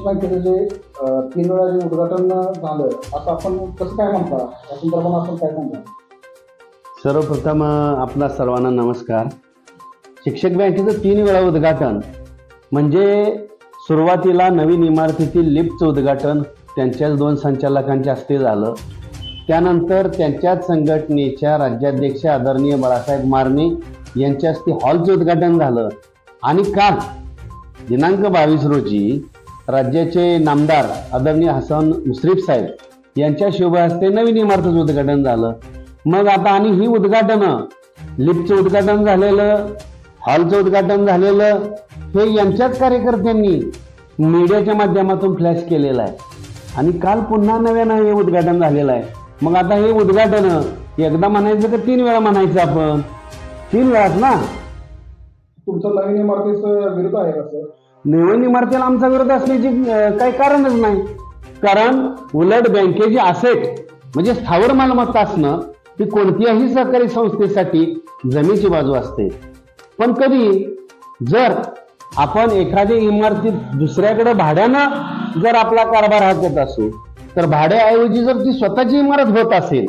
बँकेचं जे 3 वेळा जे उद्घाटन झालं असं आपण कसं काय म्हणता, या संदर्भात आपण काय सांगा? सर्वप्रथम आपला सर्वांना नमस्कार. शिक्षक बँकेचं 3 वेळा उद्घाटन म्हणजे सुरुवातीला नवीन इमारतीतील लिफ्टचं उद्घाटन त्यांच्याच 2 संचालकांच्या हस्ते झालं. त्यानंतर त्यांच्याच संघटनेच्या राज्याध्यक्ष आदरणीय बाळासाहेब मारणे यांच्या हस्ते हॉलचं उद्घाटन झालं. आणि काल दिनांक 22 रोजी राज्याचे नामदार आदरणीय हसन मुश्रीफ साहेब यांच्या शुभ हस्ते नवीन इमारतीचं उद्घाटन झालं. मग आता आणि ही उद्घाटनं, लिफ्टचं उद्घाटन झालेलं, हॉलचं उद्घाटन झालेलं, हे यांच्याच कार्यकर्त्यांनी मीडियाच्या माध्यमातून फ्लॅश केलेलं आहे. आणि काल पुन्हा नव्यानं हे उद्घाटन झालेलं आहे. मग आता हे उद्घाटन एकदा म्हणायचं का 3 वेळा म्हणायचं? आपण 3 वेळाच ना. तुमचं नवीन इमारतीचं विरोध आहे का सर? नवीन इमारतीला आमचा विरोध असण्याची काही कारणच नाही. कारण उलट बँकेची असेट म्हणजे स्थावर मालमत्ता असणं ही कोणत्याही सहकारी संस्थेसाठी जमेची बाजू असते. पण कधी जर आपण एखाद्या इमारतीत दुसऱ्याकडे भाड्यानं जर आपला कारभार हाकत असू, तर भाड्याऐवजी जर ती स्वतःची इमारत होत असेल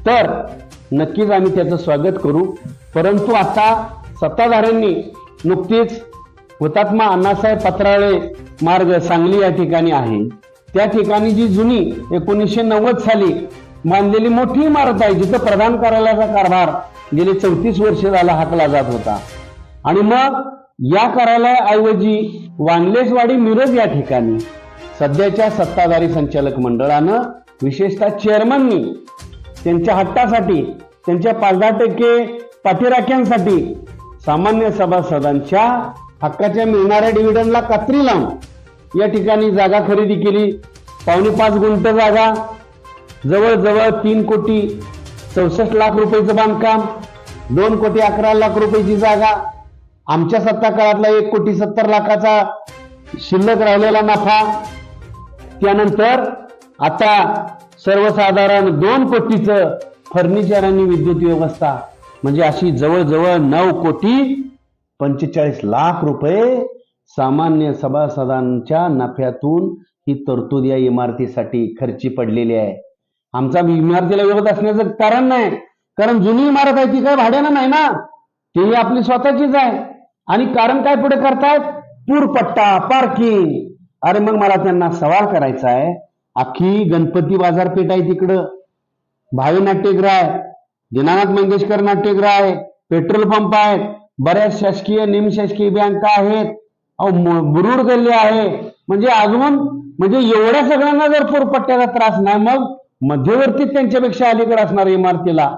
तर नक्कीच आम्ही त्याचं स्वागत करू. परंतु आता सत्ताधाऱ्यांनी नुकतीच हुतात्मा अण्णासाहेब पत्राळे मार्ग सांगली या ठिकाणी आहे, त्या ठिकाणी जी जुनी 1990 साली बांधलेली मोठी इमारत आहे, जिथं प्रधान कार्यालयाचा कारभार गेले 34 वर्ष झाला हाकला जात होता. आणि मग या कार्यालयाऐवजी वानलेसवाडी मिरज या ठिकाणी सध्याच्या सत्ताधारी संचालक मंडळानं, विशेषतः चेअरमननी त्यांच्या हट्टासाठी, त्यांच्या 5-10% पाठीराख्यांसाठी सामान्य सभासदांच्या हक्काच्या मिळणाऱ्या डिव्हिडंडला कात्री लावून या ठिकाणी जागा खरेदी केली. 5.25 गुंठ जागा, जवळजवळ 3,64,00,000 रुपयाचं बांधकाम, 2,11,00,000 रुपयाची जागा, आमच्या सत्ता काळातला 1,70,00,000 शिल्लक राहिलेला नफा, त्यानंतर आता सर्वसाधारण 2 फर्निचर आणि विद्युत व्यवस्था, म्हणजे अशी जवळजवळ 9,45,00,000 रुपये सामान्य सभासदांच्या नफ्यातून ही तरतूद या इमारतीसाठी खर्ची पडलेली आहे. आमचा इमारतीला विरोध असण्याचं कारण नाही, कारण जुनी इमारत आहे ती काय भाड्यानं नाही ना, ती आपली स्वतःचीच आहे. आणि कारण काय पुढे करतायत? पूरपट्टा, पार्किंग. अरे मग मला त्यांना सवाल करायचा आहे, अख्खी गणपती बाजारपेठ आहे तिकडं, भावी नाट्यगृह आहे, दीनानाथ मंगेशकर नाट्यगृह आहे, पेट्रोल पंप आहेत, बऱ्याच शासकीय निमशासकीय बँका आहेत, बुरुड गल्ली आहे. म्हणजे अजून म्हणजे एवढ्या सगळ्यांना जर पूरपट्ट्याचा त्रास नाही, मग मध्यवर्ती त्यांच्यापेक्षा अलीकडे असणाऱ्या इमारतीला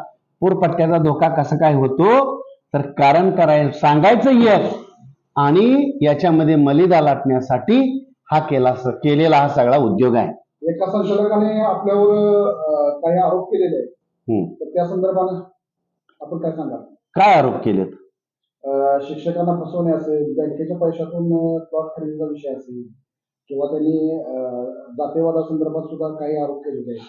पूरपट्ट्याचा धोका कसा काय होतो? तर कारण सांगायचं येत आणि याच्यामध्ये मलिदा लाटण्यासाठी हा केलेला हा सगळा उद्योग आहे. एका संचालकाने आपल्यावर काही आरोप केलेले आहेत, तर त्या संदर्भात आपण काय सांगा? काय आरोप केलेत? शिक्षकांना फसवणे असेल, बँकेच्या पैशातून प्लॉट खरेदीचा विषय असेल, किंवा त्यांनी जातीवादासंदर्भात सुद्धा काही आरोप केलेले आहेत.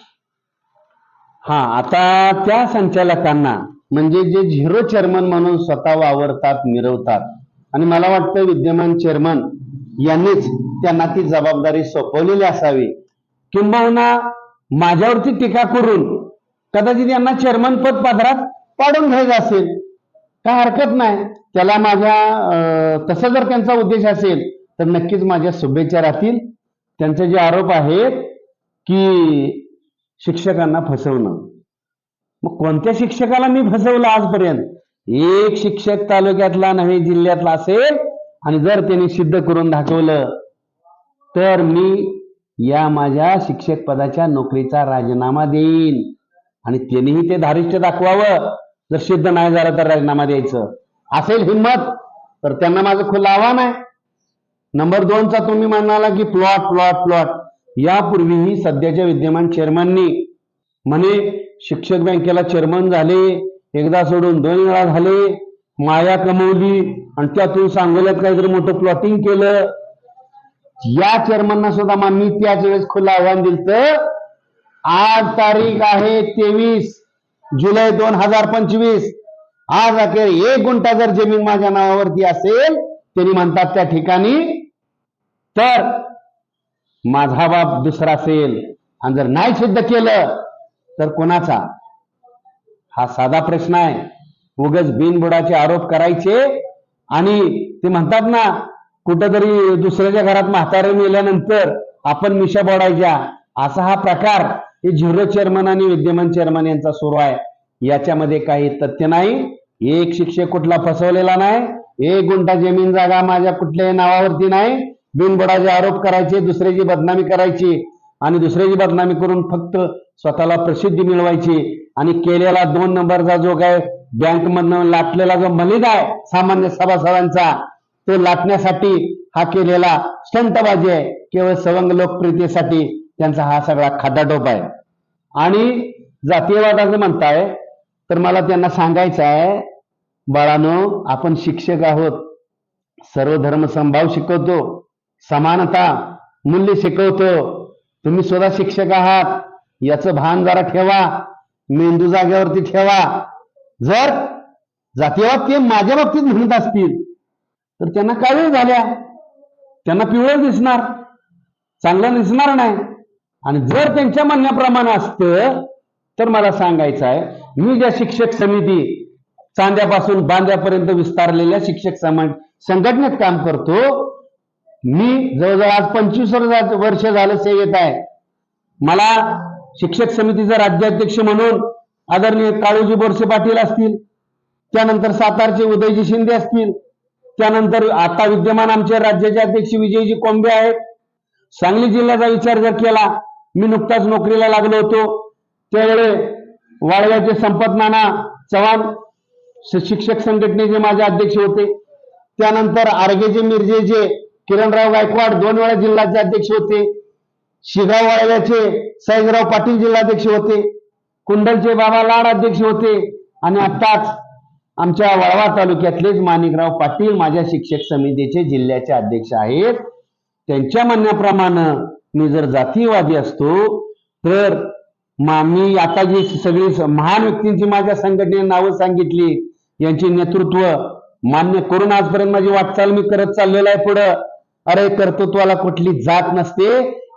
आता त्या संचालकांना म्हणजे जे झिरो चेअरमन म्हणून स्वतः वावरतात, मिरवतात, आणि मला वाटतं विद्यमान चेअरमन यांनीच त्यांना ती जबाबदारी सोपवलेली असावी, किंबहुना माझ्यावरती टीका करून कदाचित यांना चेअरमन पद पदरात पाडून घ्यायचं असेल, काय हरकत नाही. त्याला माझ्या तसा जर त्यांचा उद्देश असेल तर नक्कीच माझ्या शुभेच्छा राहतील. त्यांचे जे आरोप आहेत की शिक्षकांना फसवणं, मग कोणत्या शिक्षकाला मी फसवलं आजपर्यंत? एक शिक्षक तालुक्यातला नव्हे जिल्ह्यातला असेल, आणि जर त्यांनी सिद्ध करून दाखवलं तर मी या माझ्या शिक्षक पदाच्या नोकरीचा राजीनामा देईन. आणि त्यांनीही ते धारिष्ट्य दाखवावं. जर सिद्ध नाही झालं तर राजीनामा द्यायचं असेल हिंमत तर त्यांना माझं खुलं आव्हान आहे. नंबर 2चा तुम्ही म्हणाला की प्लॉट प्लॉट प्लॉट, यापूर्वीही सध्याच्या विद्यमान चेअरमननी म्हणे शिक्षक बँकेला चेअरमन झाले, एकदा सोडून 2 वेळा झाले, माया कमवली आणि त्यातून सांगोल्यात काहीतरी मोठं प्लॉटिंग केलं. या चेअरमनना सुद्धा मी त्याच वेळेस खुलं आव्हान दिलं. आज तारीख आहे 23 जुलै 2025. आज अखेर 1 गुंठा जर जमीन माझ्या नावावरती असेल, त्यांनी म्हणतात त्या ठिकाणी, तर माझा बाप दुसरा असेल, आणि जर नाही सिद्ध केलं तर कोणाचा? हा साधा प्रश्न आहे. उगाच बिनबुडाचे आरोप करायचे आणि ते म्हणतात ना, कुठंतरी दुसऱ्याच्या घरात म्हातारे मेल्यानंतर आपण मिशा बोडायच्या, असा हा प्रकार हे झिरो चेअरमन आणि विद्यमान चेअरमन यांचा सुरू आहे. याच्यामध्ये काही तथ्य नाही. एक शिक्षक कुठला फसवलेला नाही. 1 गुंठा जमीन जागा माझ्या कुठल्याही नावावरती नाही. बिनबुडाचे आरोप करायचे, दुसऱ्याची बदनामी करायची आणि दुसऱ्याची बदनामी करून फक्त स्वतःला प्रसिद्धी मिळवायची आणि केलेला 2 नंबरचा जो काय बँक मधनं लाटलेला जो मलिदा आहे सामान्य सभासदांचा, तो लाटण्यासाठी हा केलेला स्टंटबाजी आहे. केवळ सवंग लोकप्रियतेसाठी त्यांचा हा सगळा खटाटोप आहे. आणि जातीयवादाचं म्हणताय तर मला त्यांना सांगायचं आहे, बाळानो, आपण शिक्षक आहोत, सर्व धर्म समभाव शिकवतो, समानता मूल्य शिकवतो. तुम्ही सुद्धा शिक्षक आहात, याचं भान जरा ठेवा, मेंदू जागेवरती ठेवा. जर जातीयवाद ते माझ्या बाबतीत म्हणत असतील तर त्यांना काय झाल्या, त्यांना पिवळं दिसणार, चांगलं दिसणार नाही. आणि जर त्यांच्या म्हणण्याप्रमाणे असतं तर मला सांगायचं आहे, मी ज्या शिक्षक समिती चांद्यापासून बांद्यापर्यंत विस्तारलेल्या शिक्षक संघटनेत काम करतो, मी जवळजवळ आज 25 वर्ष झालं सेवेत आहे. मला शिक्षक समितीचा राज्याध्यक्ष म्हणून आदरणीय काळूजी बोरसे पाटील असतील, त्यानंतर सातारचे उदयजी शिंदे असतील, त्यानंतर आता विद्यमान आमचे राज्याचे अध्यक्ष विजयजी कोंबे आहेत. सांगली जिल्ह्याचा विचार जर केला, मी नुकताच नोकरीला लागलो होतो त्यावेळे वाळव्याचे संपत नाना चव्हाण शिक्षक संघटनेचे माझे अध्यक्ष होते. त्यानंतर आरगेचे मिरजेचे किरणराव गायकवाड 2 वेळा जिल्ह्याचे अध्यक्ष होते. शिगाव वाळव्याचे सयाजीराव पाटील जिल्हाध्यक्ष होते. कुंडलचे बाबा लाड अध्यक्ष होते. आणि आत्ताच आमच्या वाळवा तालुक्यातलेच माणिकराव पाटील माझ्या शिक्षक समितीचे जिल्ह्याचे अध्यक्ष आहेत. त्यांच्या म्हणण्याप्रमाणे मी जर जातीयवादी असतो तर मी आता जी सगळी महान व्यक्तींची माझ्या संघटनेने नावं सांगितली, यांची नेतृत्व मान्य करून आजपर्यंत माझी वाटचाल मी करत चाललेला आहे पुढं. अरे, कर्तृत्वाला कुठली जात नसते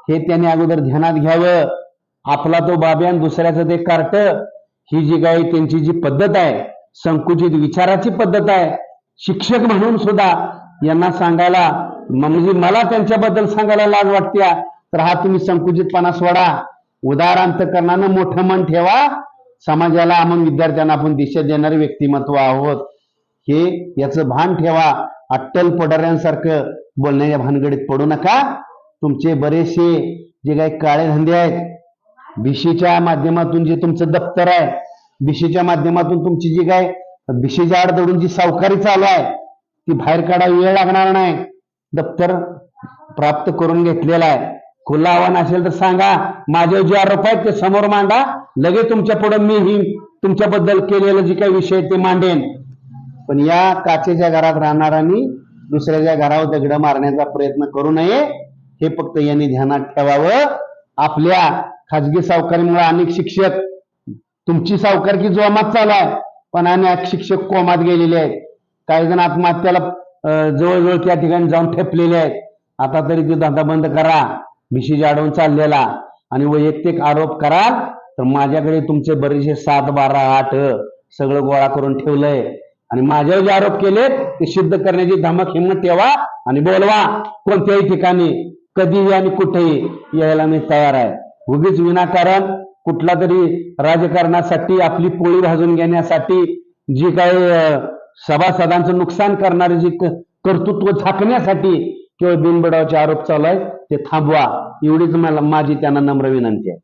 हे त्याने अगोदर ध्यानात घ्यावं. आपला तो बाब्यान, दुसऱ्याचं ते कार्ट, ही जी काही त्यांची जी पद्धत आहे, संकुचित विचाराची पद्धत आहे, शिक्षक म्हणून सुद्धा यांना सांगायला, म्हणजे मला त्यांच्याबद्दल सांगायला लाज वाटते. तर हा तुम्ही संकुचितपणा सोडा, उदार अंतकरणानं मोठं मन ठेवा. समाजाला, आम्ही विद्यार्थ्यांना आपण दिशा देणारे व्यक्तिमत्व आहोत, हे याचं भान ठेवा. अट्टल पोटाऱ्यांसारखं बोलण्याच्या भानगडीत पडू नका. तुमचे बरेचसे जे काही काळे धंदे आहेत, भिशीच्या माध्यमातून जे तुमचं दप्तर आहे, भिशीच्या माध्यमातून तुमची जी काय भिशीच्या आड दडून जी सावकारी चालू आहे, ती बाहेर काढा, वेळ लागणार नाही. दप्तर प्राप्त करून घेतलेला आहे. खुलं आव्हान असेल तर सांगा, माझे जे आरोप आहेत ते समोर मांडा, लगेच तुमच्या पुढे मी ही तुमच्याबद्दल केलेलं जे काही विषय ते मांडेन. पण या काचेच्या घरात राहणाऱ्यांनी दुसऱ्याच्या घरावर दगड मारण्याचा प्रयत्न करू नये, हे फक्त यांनी ध्यानात ठेवावं. आपल्या खाजगी सावकारीमुळे अनेक शिक्षक, तुमची सावकारकी जोमात चालू आहे, पण अनेक शिक्षक कोमात गेलेले आहेत. काही जण आत्महत्याला जवळजवळ त्या ठिकाणी जाऊन ठेपलेले आहेत. आता तरी ते धंदा बंद करा, भिशीच्या आडवून चाललेला. आणि वैयक्तिक आरोप कराल तर माझ्याकडे तुमचे बरेचसे 7, 12, 8 सगळं गोळा करून ठेवलंय. आणि माझ्यावर जे आरोप केले ते सिद्ध करण्याची धमक हिंमत ठेवा आणि बोलवा. कोणत्याही ठिकाणी, कधीही आणि कुठेही यायला मी तयार आहे. उगीच विनाकारण कुठला तरी राजकारणासाठी, आपली पोळी भाजून घेण्यासाठी जी काही सभासदांचं नुकसान करणारे जी कर्तृत्व झाकण्यासाठी केवळ बिनबुडाचे आरोप चालू आहेत, ते थांबवा. एवढीच मला माझी त्यांना नम्र विनंती आहे.